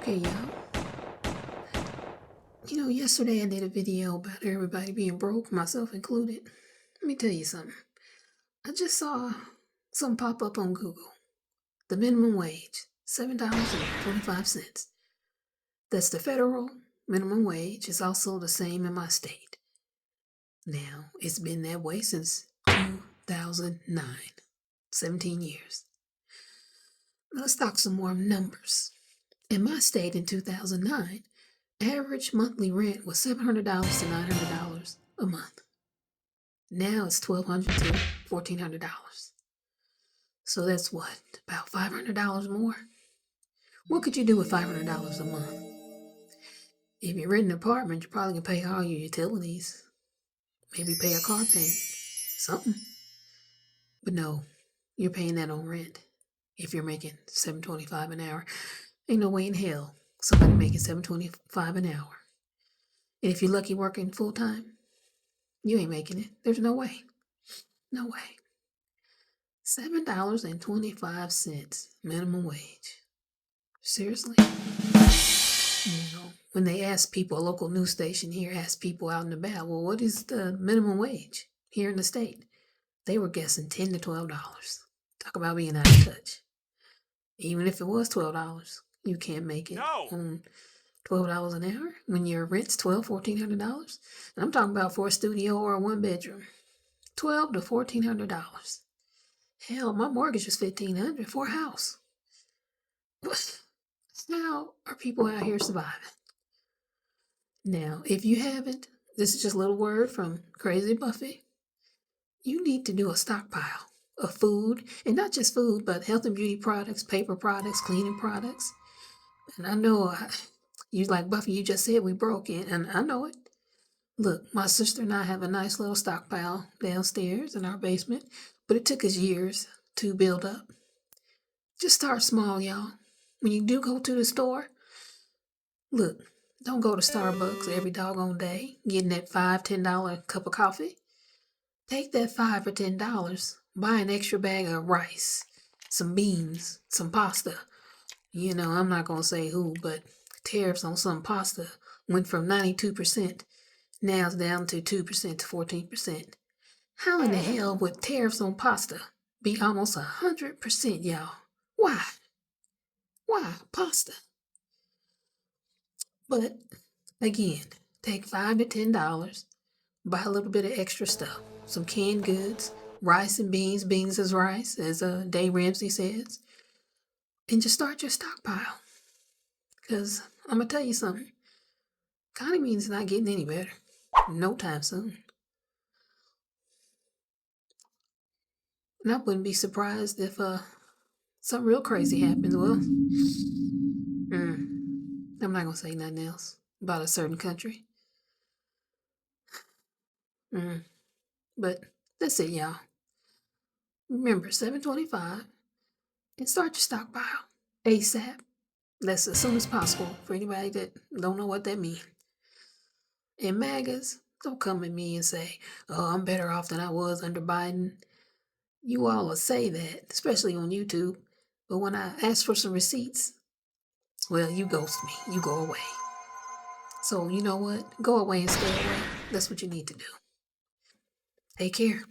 Okay, y'all. Yesterday I did a video about everybody being broke, myself included. Let me tell you something. I just saw something pop up on Google. The minimum wage, $7.25. That's the federal minimum wage. It's also the same in my state. Now, it's been that way since 2009, 17 years. Let's talk some more numbers. In my state in 2009, average monthly rent was $700 to $900 a month. Now it's $1,200 to $1,400. So that's what, about $500 more? What could you do with $500 a month? If you rent an apartment, you're probably going to pay all your utilities. Maybe pay a car payment. Something. But no, you're paying that on rent. If you're making $7.25 an hour, ain't no way in hell somebody making $7.25 an hour. And if you're lucky working full time, you ain't making it. There's no way. No way. $7.25 minimum wage. Seriously? When they ask people, a local news station here asked people out and about, well, what is the minimum wage here in the state? They were guessing $10 to $12. Talk about being out of touch. Even if it was $12, you can't make it on $12 an hour when your rent's $1,200, $1,400. And I'm talking about for a studio or a one bedroom. $1,200 to $1,400. Hell, my mortgage is $1,500 for a house. How are people out here surviving? Now, if you haven't, this is just a little word from Crazy Buffy. You need to do a stockpile of food, and not just food, but health and beauty products, paper products, cleaning products. And I know you like Buffy, you just said we broke it, and I know it. Look, my sister and I have a nice little stockpile downstairs in our basement, but it took us years to build up. Just start small, y'all. When you do go to the store, look, don't go to Starbucks every doggone day, getting that $5, $10 cup of coffee. Take that $5 or $10, buy an extra bag of rice, some beans, some pasta. I'm not going to say who, but tariffs on some pasta went from 92%, now it's down to 2% to 14%. How in the hell would tariffs on pasta be almost 100%, y'all? Why? Why pasta? But again, take $5 to $10, buy a little bit of extra stuff, some canned goods, rice and beans, beans is rice, as Dave Ramsey says, and just start your stockpile. Because I'm going to tell you something, economy is not getting any better, no time soon. And I wouldn't be surprised if something real crazy happens. Well, I'm not going to say nothing else about a certain country. But that's it, y'all. Remember, $7.25 and start your stockpile ASAP. That's as soon as possible for anybody that don't know what that means. And MAGAs, don't come at me and say, oh, I'm better off than I was under Biden. You all will say that, especially on YouTube. But when I ask for some receipts, well, you ghost me. You go away. So you know what? Go away and stay away. That's what you need to do. Take care.